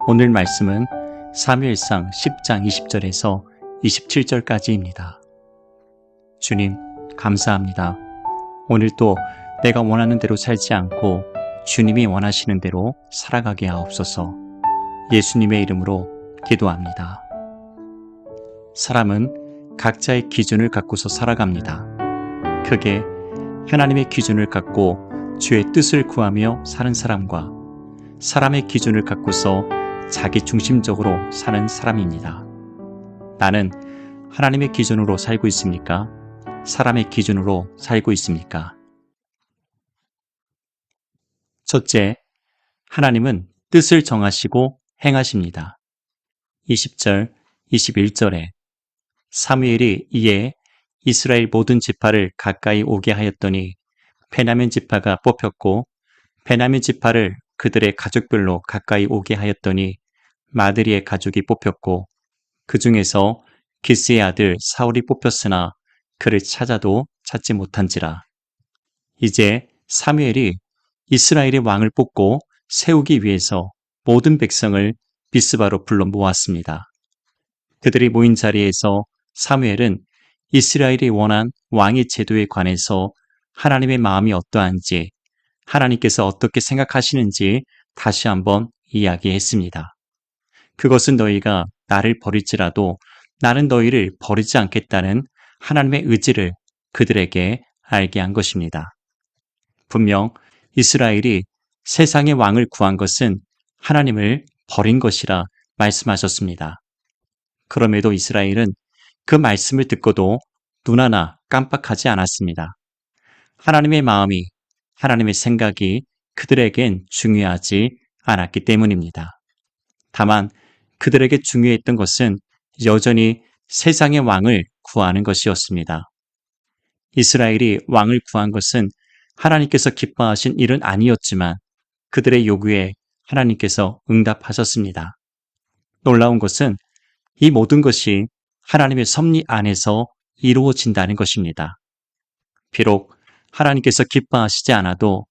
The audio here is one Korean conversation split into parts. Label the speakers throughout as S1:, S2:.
S1: 오늘 말씀은 사무엘상 10장 20절에서 27절까지입니다. 주님, 감사합니다. 오늘도 내가 원하는 대로 살지 않고 주님이 원하시는 대로 살아가게 하옵소서. 예수님의 이름으로 기도합니다. 사람은 각자의 기준을 갖고서 살아갑니다. 크게 하나님의 기준을 갖고 주의 뜻을 구하며 사는 사람과 사람의 기준을 갖고서 자기 중심적으로 사는 사람입니다. 나는 하나님의 기준으로 살고 있습니까? 사람의 기준으로 살고 있습니까? 첫째, 하나님은 뜻을 정하시고 행하십니다. 20절, 21절에 사무엘이 이에 이스라엘 모든 지파를 가까이 오게 하였더니 베냐민 지파가 뽑혔고 베냐민 지파를 그들의 가족별로 가까이 오게 하였더니 마드리의 가족이 뽑혔고 그 중에서 기스의 아들 사울이 뽑혔으나 그를 찾아도 찾지 못한지라. 이제 사무엘이 이스라엘의 왕을 뽑고 세우기 위해서 모든 백성을 미스바로 불러 모았습니다. 그들이 모인 자리에서 사무엘은 이스라엘이 원한 왕의 제도에 관해서 하나님의 마음이 어떠한지, 하나님께서 어떻게 생각하시는지 다시 한번 이야기했습니다. 그것은 너희가 나를 버릴지라도 나는 너희를 버리지 않겠다는 하나님의 의지를 그들에게 알게 한 것입니다. 분명 이스라엘이 세상의 왕을 구한 것은 하나님을 버린 것이라 말씀하셨습니다. 그럼에도 이스라엘은 그 말씀을 듣고도 눈 하나 깜빡하지 않았습니다. 하나님의 마음이, 하나님의 생각이 그들에겐 중요하지 않았기 때문입니다. 다만 그들에게 중요했던 것은 여전히 세상의 왕을 구하는 것이었습니다. 이스라엘이 왕을 구한 것은 하나님께서 기뻐하신 일은 아니었지만 그들의 요구에 하나님께서 응답하셨습니다. 놀라운 것은 이 모든 것이 하나님의 섭리 안에서 이루어진다는 것입니다. 비록 하나님께서 기뻐하시지 않아도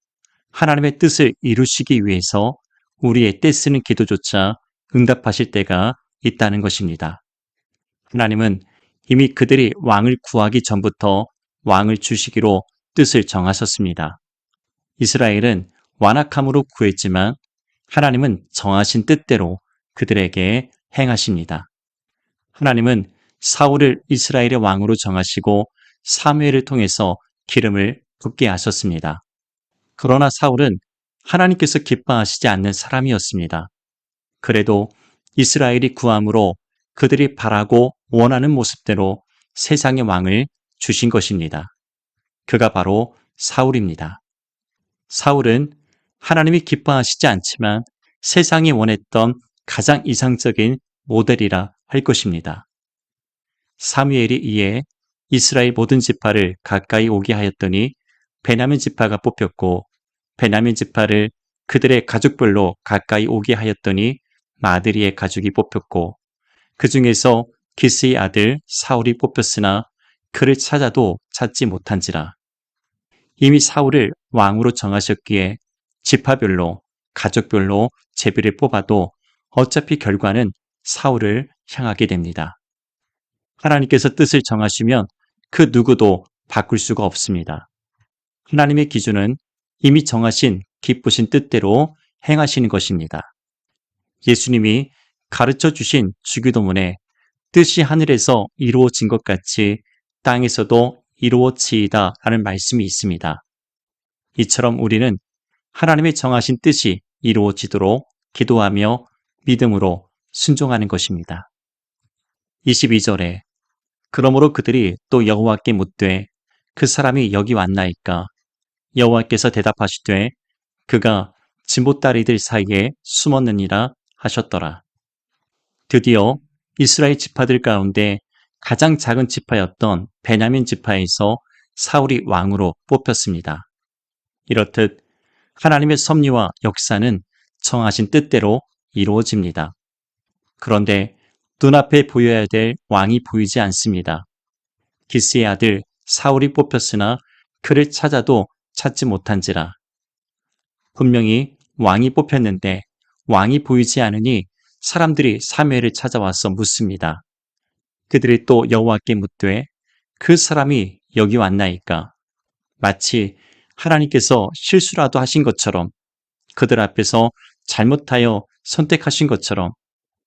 S1: 하나님의 뜻을 이루시기 위해서 우리의 떼쓰는 기도조차 응답하실 때가 있다는 것입니다. 하나님은 이미 그들이 왕을 구하기 전부터 왕을 주시기로 뜻을 정하셨습니다. 이스라엘은 완악함으로 구했지만 하나님은 정하신 뜻대로 그들에게 행하십니다. 하나님은 사울을 이스라엘의 왕으로 정하시고 사무엘을 통해서 기름을 붓게 하셨습니다. 그러나 사울은 하나님께서 기뻐하시지 않는 사람이었습니다. 그래도 이스라엘이 구함으로 그들이 바라고 원하는 모습대로 세상의 왕을 주신 것입니다. 그가 바로 사울입니다. 사울은 하나님이 기뻐하시지 않지만 세상이 원했던 가장 이상적인 모델이라 할 것입니다. 사무엘이 이에 이스라엘 모든 지파를 가까이 오게 하였더니 베냐민 지파가 뽑혔고 베냐민 지파를 그들의 가족별로 가까이 오게 하였더니 마드리의 가족이 뽑혔고 그 중에서 기스의 아들 사울이 뽑혔으나 그를 찾아도 찾지 못한지라. 이미 사울을 왕으로 정하셨기에 지파별로 가족별로 제비를 뽑아도 어차피 결과는 사울을 향하게 됩니다. 하나님께서 뜻을 정하시면 그 누구도 바꿀 수가 없습니다. 하나님의 기준은 이미 정하신 기쁘신 뜻대로 행하시는 것입니다. 예수님이 가르쳐 주신 주기도문에 뜻이 하늘에서 이루어진 것 같이 땅에서도 이루어지이다 라는 말씀이 있습니다. 이처럼 우리는 하나님의 정하신 뜻이 이루어지도록 기도하며 믿음으로 순종하는 것입니다. 22절에 그러므로 그들이 또 여호와께 묻되 그 사람이 여기 왔나이까? 여호와께서 대답하시되 그가 진보다리들 사이에 숨었느니라 하셨더라. 드디어 이스라엘 지파들 가운데 가장 작은 지파였던 베냐민 지파에서 사울이 왕으로 뽑혔습니다. 이렇듯 하나님의 섭리와 역사는 정하신 뜻대로 이루어집니다. 그런데 눈앞에 보여야 될 왕이 보이지 않습니다. 기스의 아들 사울이 뽑혔으나 그를 찾아도 찾지 못한지라. 분명히 왕이 뽑혔는데 왕이 보이지 않으니 사람들이 사무엘을 찾아와서 묻습니다. 그들이 또 여호와께 묻되 그 사람이 여기 왔나이까? 마치 하나님께서 실수라도 하신 것처럼 그들 앞에서 잘못하여 선택하신 것처럼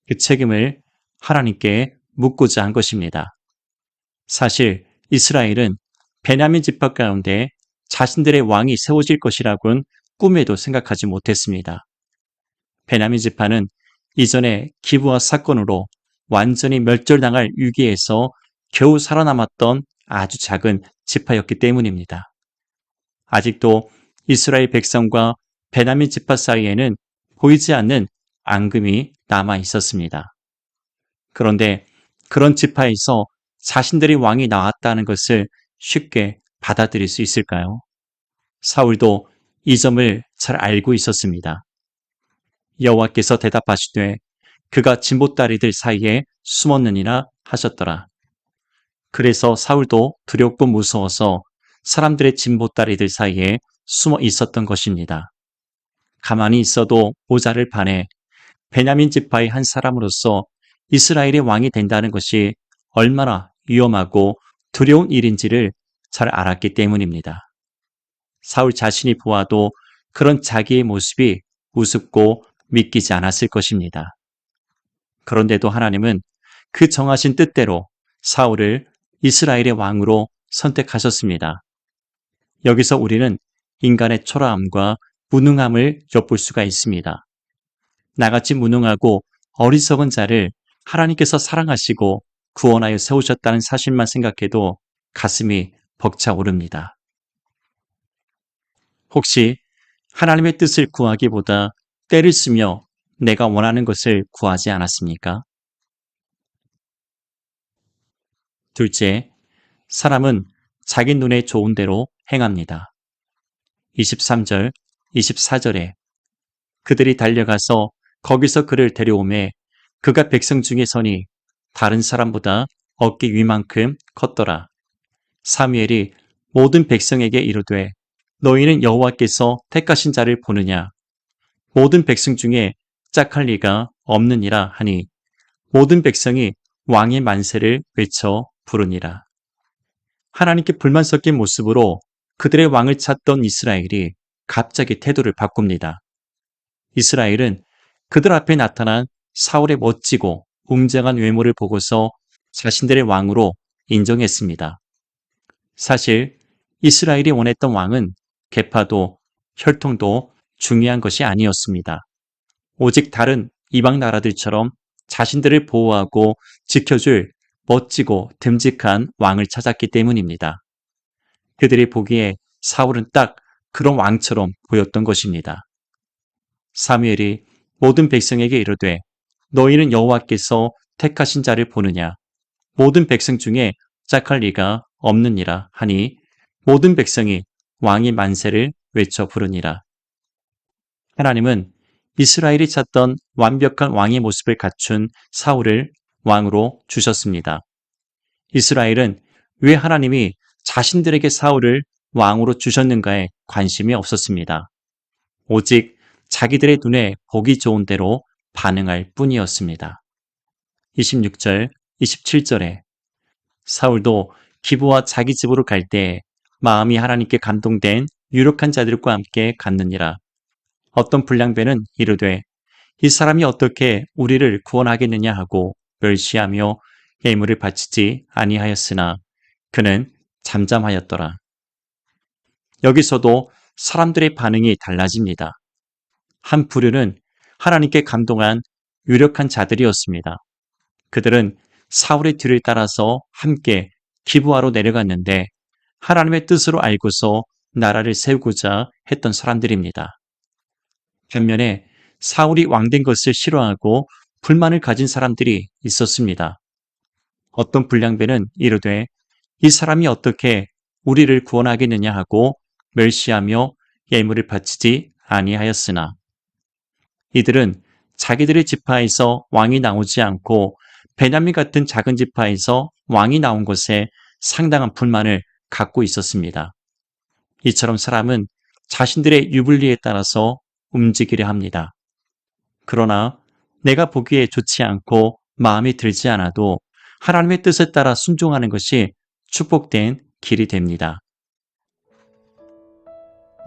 S1: 그 책임을 하나님께 묻고자 한 것입니다. 사실 이스라엘은 베냐민 지파 가운데 자신들의 왕이 세워질 것이라고는 꿈에도 생각하지 못했습니다. 베냐민 지파는 이전에 기브아 사건으로 완전히 멸절당할 위기에서 겨우 살아남았던 아주 작은 지파였기 때문입니다. 아직도 이스라엘 백성과 베냐민 지파 사이에는 보이지 않는 앙금이 남아 있었습니다. 그런데 그런 지파에서 자신들의 왕이 나왔다는 것을 쉽게 받아들일 수 있을까요? 사울도 이 점을 잘 알고 있었습니다. 여호와께서 대답하시되 그가 진보다리들 사이에 숨었느니라 하셨더라. 그래서 사울도 두렵고 무서워서 사람들의 진보다리들 사이에 숨어 있었던 것입니다. 가만히 있어도 모자를 파내 베냐민 지파의 한 사람으로서 이스라엘의 왕이 된다는 것이 얼마나 위험하고 두려운 일인지를 잘 알았기 때문입니다. 사울 자신이 보아도 그런 자기의 모습이 우습고 믿기지 않았을 것입니다. 그런데도 하나님은 그 정하신 뜻대로 사울을 이스라엘의 왕으로 선택하셨습니다. 여기서 우리는 인간의 초라함과 무능함을 엿볼 수가 있습니다. 나같이 무능하고 어리석은 자를 하나님께서 사랑하시고 구원하여 세우셨다는 사실만 생각해도 가슴이 벅차오릅니다. 혹시 하나님의 뜻을 구하기보다 때를 쓰며 내가 원하는 것을 구하지 않았습니까? 둘째, 사람은 자기 눈에 좋은 대로 행합니다. 23절, 24절에 그들이 달려가서 거기서 그를 데려오매 그가 백성 중에 서니 다른 사람보다 어깨 위만큼 컸더라. 사무엘이 모든 백성에게 이르되 너희는 여호와께서 택하신 자를 보느냐? 모든 백성 중에 짝할 리가 없느니라 하니 모든 백성이 왕의 만세를 외쳐 부르니라. 하나님께 불만 섞인 모습으로 그들의 왕을 찾던 이스라엘이 갑자기 태도를 바꿉니다. 이스라엘은 그들 앞에 나타난 사울의 멋지고 웅장한 외모를 보고서 자신들의 왕으로 인정했습니다. 사실 이스라엘이 원했던 왕은 계파도 혈통도 중요한 것이 아니었습니다. 오직 다른 이방 나라들처럼 자신들을 보호하고 지켜줄 멋지고 듬직한 왕을 찾았기 때문입니다. 그들이 보기에 사울은 딱 그런 왕처럼 보였던 것입니다. 사무엘이 모든 백성에게 이르되 너희는 여호와께서 택하신 자를 보느냐? 모든 백성 중에 짝할 리가 없느니라 하니 모든 백성이 왕의 만세를 외쳐 부르니라. 하나님은 이스라엘이 찾던 완벽한 왕의 모습을 갖춘 사울을 왕으로 주셨습니다. 이스라엘은 왜 하나님이 자신들에게 사울을 왕으로 주셨는가에 관심이 없었습니다. 오직 자기들의 눈에 보기 좋은 대로 반응할 뿐이었습니다. 26절, 27절에 사울도 기브와 자기 집으로 갈 때 마음이 하나님께 감동된 유력한 자들과 함께 갔느니라. 어떤 불량배는 이르되 이 사람이 어떻게 우리를 구원하겠느냐 하고 멸시하며 예물을 바치지 아니하였으나 그는 잠잠하였더라. 여기서도 사람들의 반응이 달라집니다. 한 부류는 하나님께 감동한 유력한 자들이었습니다. 그들은 사울의 뒤를 따라서 함께 기브아로 내려갔는데 하나님의 뜻으로 알고서 나라를 세우고자 했던 사람들입니다. 반면에 사울이 왕된 것을 싫어하고 불만을 가진 사람들이 있었습니다. 어떤 불량배는 이르되 이 사람이 어떻게 우리를 구원하겠느냐 하고 멸시하며 예물을 바치지 아니하였으나 이들은 자기들의 지파에서 왕이 나오지 않고 베냐민 같은 작은 지파에서 왕이 나온 것에 상당한 불만을 갖고 있었습니다. 이처럼 사람은 자신들의 유불리에 따라서 움직이려 합니다. 그러나 내가 보기에 좋지 않고 마음에 들지 않아도 하나님의 뜻에 따라 순종하는 것이 축복된 길이 됩니다.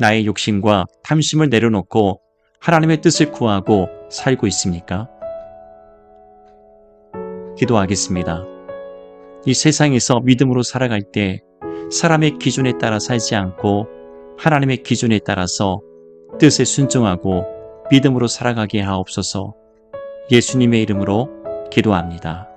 S1: 나의 욕심과 탐심을 내려놓고 하나님의 뜻을 구하고 살고 있습니까? 기도하겠습니다. 이 세상에서 믿음으로 살아갈 때 사람의 기준에 따라 살지 않고 하나님의 기준에 따라서 뜻에 순종하고 믿음으로 살아가게 하옵소서. 예수님의 이름으로 기도합니다.